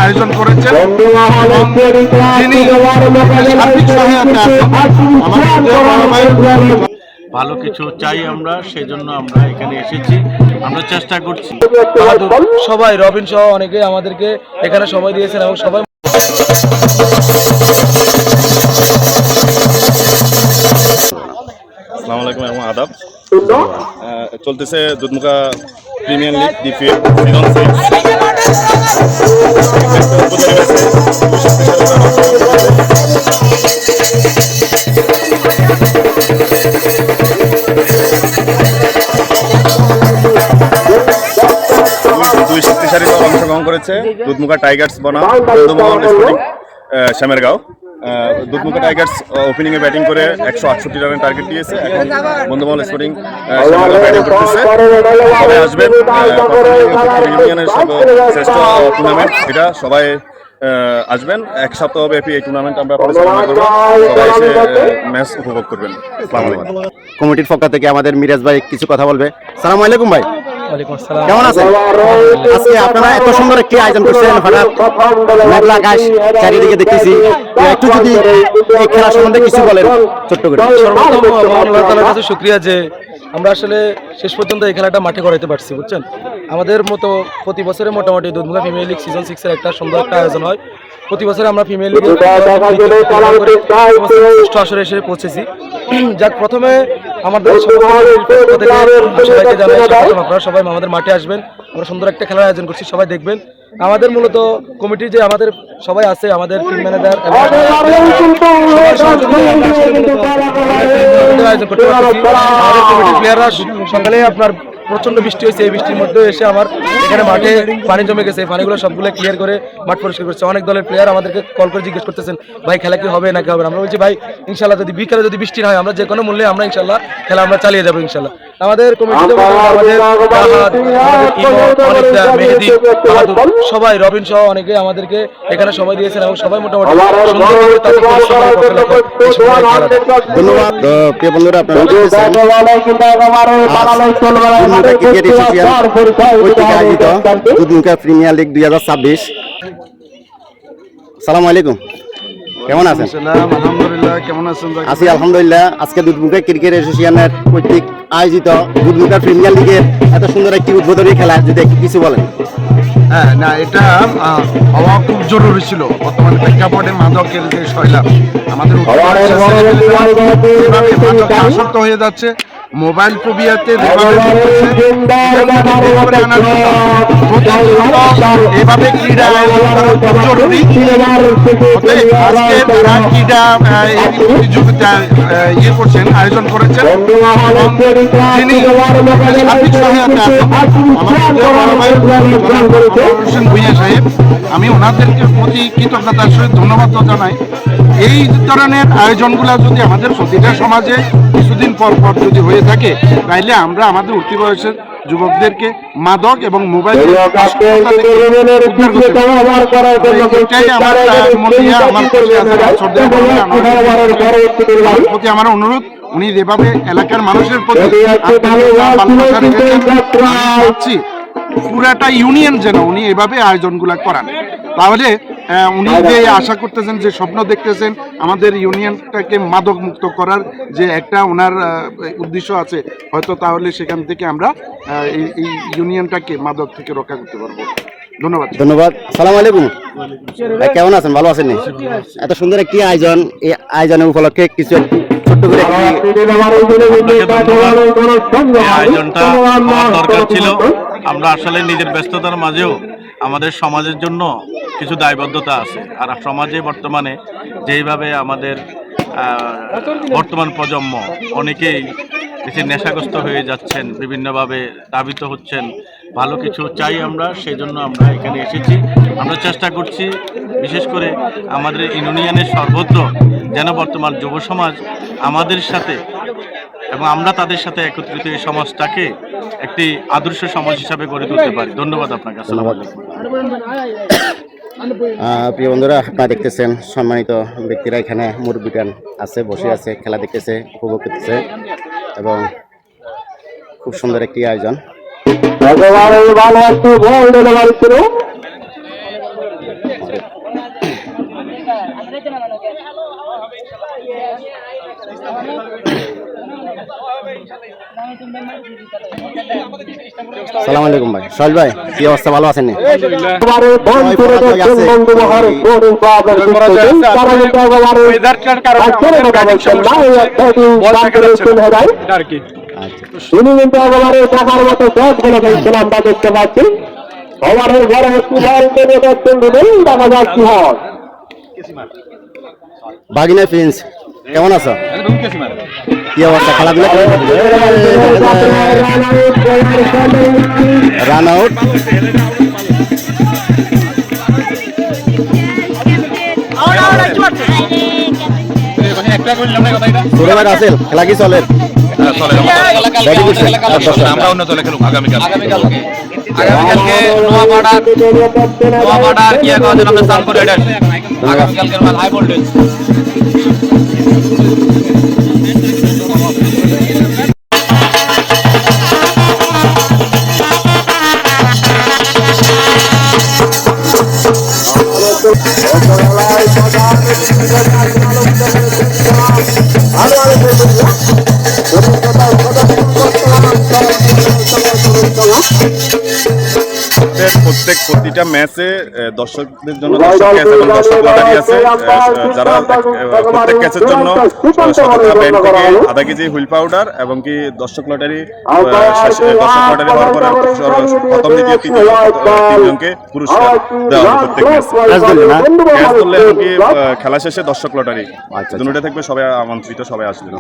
আয়োজন করেছেন এবং যিনি সার্বিক সহায়তা ভালো কিছু চাই আমরা, সেজন্য আমরা এখানে এসেছি। আমরা চেষ্টা করছি। সবাই রবিন সহ অনেকে আমাদেরকে এখানে সময় দিয়েছেন এবং সবাই আসসালামু আলাইকুম এবং আদাব। চলতেছে দুধমুখা প্রিমিয়ার লিগ ডিপিএল সিজন 2 শক্তিশালী দল অংশগ্রহণ করেছে। দুধমুখা টাইগার্স বনাম বন্ধুমহল স্পোর্টিং শ্যামেরগাঁও। দুধমুখা টাইগার্স ওপেনিংয়ে ব্যাটিং করে 168 রানের টার্গেট দিয়েছে। এখন বন্ধুমহল স্পোর্টিং শ্যামেরগাঁও ব্যাটিং করতেছে। সবাই আসবেন। ইউনিয়নের শ্রেষ্ঠ টুর্নামেন্ট এটা, সবাই আসবেন। 1 সপ্তাহ ব্যাপী এই টুর্নামেন্ট আমরা পরিচালনা করব। সবাই এসে ম্যাচ উপভোগ করবেন। আসসালামু আলাইকুম। কমিটির পক্ষ থেকে আমাদের মিরাজ ভাই কিছু কথা বলবে। আসসালামু আলাইকুম ভাই। ওয়ালাইকুম আসসালাম। কেমন আছেন? আজকে আপনারা এত সুন্দর একটি আয়োজন করছেন, হঠাৎ মেঘলা আকাশ চারিদিকে দেখতেছি, একটু যদি এই খেলা সম্বন্ধে কিছু বলেন ছোট্ট করে। সর্বপ্রথম আল্লাহ তাআলার কাছে শুকরিয়া যে আমরা আসলে শেষ পর্যন্ত এই খেলাটা মাঠে করাইতে পারছি, বুঝছেন। আমাদের মতো প্রতি বছরে মোটামুটি দুধমুখা ফিমেল লিগ সিজন 6 এর একটা সুন্দর একটা আয়োজন হয়। প্রতি বছরে আমরা ফিমেল লিগে আসরে এসে পৌঁছেছি। যাক, প্রথমে আমাদের আপনারা সবাই আমাদের মাঠে আসবেন। আমরা সুন্দর একটা খেলার আয়োজন করছি, সবাই দেখবেন। আমাদের মূলত কমিটির যে আমাদের সবাই আছে, আমাদের টিম ম্যানেজার আয়োজন করতে পারছি। আমাদের কমিটির প্লেয়াররা সকালে আপনার প্রচন্ড বৃষ্টি হয়েছে, এই বৃষ্টির মধ্যে এসে আমার এখানে মাঠে পানি জমে গেছে, এই পানিগুলো সবগুলো ক্লিয়ার করে মাঠ পরিষ্কার করছে। অনেক দলের প্লেয়ার আমাদেরকে কল করে জিজ্ঞেস করতেছেন, ভাই খেলা কি হবে নাকি হবে না। আমরা বলছি ভাই ইনশাল্লাহ যদি বিকালে যদি বৃষ্টি না হয় আমরা যে কোনো মূল্যে আমরা ইনশাল্লাহ খেলা আমরা চালিয়ে যাবো ইনশাল্লাহ। আমাদের কমিটিতে সবাই রবিন সহ অনেকে আমাদেরকে এখানে সময় দিয়েছেন এবং সবাই মোটামুটি ধন্যবাদ। প্রিয় বন্ধুরা, আপনারা দুধমুখা প্রিমিয়ার লিগ 2026। আসসালামু আলাইকুম, কেমন আছেন? আলহামদুলিল্লাহ, কেমন আছেন? আছি আলহামদুলিল্লাহ। আজকে দুধমুখা ক্রিকেট অ্যাসোসিয়েশনের কর্তৃক আয়োজিত দুধমুখা প্রিমিয়ার লিগের এত সুন্দর একটি উদ্বোধনী খেলা, যদি কিছু বলেন। হ্যাঁ, না, এটা হওয়া খুব জরুরি ছিল। বর্তমানে প্রেক্ষাপটে মাদকের যে শৈলাভ আমাদের আসক্ত হয়ে যাচ্ছে, মোবাইল ফোবিয়াতে এভাবে ক্রীড়া জরুরি। ক্রীড়া প্রতিযোগিতা ইয়ে করছেন, আয়োজন করেছেন যিনি সার্বিক সহায়তা হোসেন ভুঁইয়া সাহেব। আমি ওনাদেরকে প্রতি কৃতজ্ঞতার সহিত ধন্যবাদ জানাই। এই ধরনের আয়োজনগুলো যদি আমাদের প্রতিটা সমাজে কিছুদিন পর পর যদি হয়ে থাকে, তাইলে আমরা আমাদের উঠতি বয়সের যুবকদেরকে মাদক এবং মোবাইল প্রতি আমার অনুরোধ, উনি যেভাবে এলাকার মানুষের প্রতি পুরাটা ইউনিয়ন যেন উনি এভাবে আয়োজনগুলো করান, তাহলে উনি যে আশা করতেছেন, যে স্বপ্ন দেখতেছেন আমাদের ইউনিয়নটাকে মাদক মুক্ত করার যে একটা ওনার উদ্দেশ্য আছে, হয়তো তাহলে সেখান থেকে আমরা এই ইউনিয়নটাকে মাদক থেকে রক্ষা করতে পারবো। ধন্যবাদ। ধন্যবাদ। সালাম আলাইকুম ভাই, কেমন আছেন? ভালো আছেন? এত সুন্দর একটি আয়োজন, এই আয়োজনের উপলক্ষে কিছু ছোট্ট করে আয়োজনটা দরকার ছিল। আমরা আসলে নিজের ব্যস্ততার মাঝেও আমাদের সমাজের জন্য কিছু দায়বদ্ধতা আছে। আর সমাজে বর্তমানে যেইভাবে আমাদের বর্তমান প্রজন্ম অনেকেই কিছু নেশাগ্রস্ত হয়ে যাচ্ছেন, বিভিন্নভাবে দাবিত হচ্ছেন, ভালো কিছু চাই আমরা, সেই জন্য আমরা এখানে এসেছি। আমরা চেষ্টা করছি বিশেষ করে আমাদের ইউনিয়নের সর্বত্র যেন বর্তমান যুব সমাজ আমাদের সাথে এবং আমরা তাদের সাথে একত্রিত এই সমাজটাকে একটি আদর্শ সমাজ হিসাবে গড়ে তুলতে পারি। ধন্যবাদ আপনাকে। আসসালামু আলাইকুম। প্রিয় বন্ধুরা, আপনারা দেখতেছেন সম্মানিত ব্যক্তিরা এখানে মুরব্বিগান আছে, বসে আছে, খেলা দেখতেছে, উপভোগ করতেছে এবং খুব সুন্দর একটি আয়োজন। সালাম আলাইকুম ভাই, সহজ ভাই কি অবস্থা, ভালো আছেন? বাগিনা প্রিন্স কেমন আছো? কি অবস্থা, খেলাধুলা রান আউট। আসেল খেলা কি চলে? আমরা অন্য দলে খেলুক আগামীকালকে নোয়াপাড়ার কি এখন আমরা সালপুর রাইডার্স আগামীকালকে হাই ভোল্টেজ। প্রতিটা ম্যাচে দর্শকদের জন্য দর্শক ক্যাচ এবং দর্শক লটারি আছে, যারা প্রত্যেক ক্যাচের জন্য 17টা ব্যান্ড থেকে আধা কেজি হুইল পাউডার এবং কি দর্শক লটারি হওয়ার পরে প্রথম দ্বিতীয় তৃতীয় তিনজনকে পুরস্কার দেওয়া হবে প্রত্যেক ম্যাচ। ক্যাচ ধরলে এবং কি খেলা শেষে দর্শক লটারি দুটোটা থাকবে, সবাই আমন্ত্রিত, সবাই আসবেন।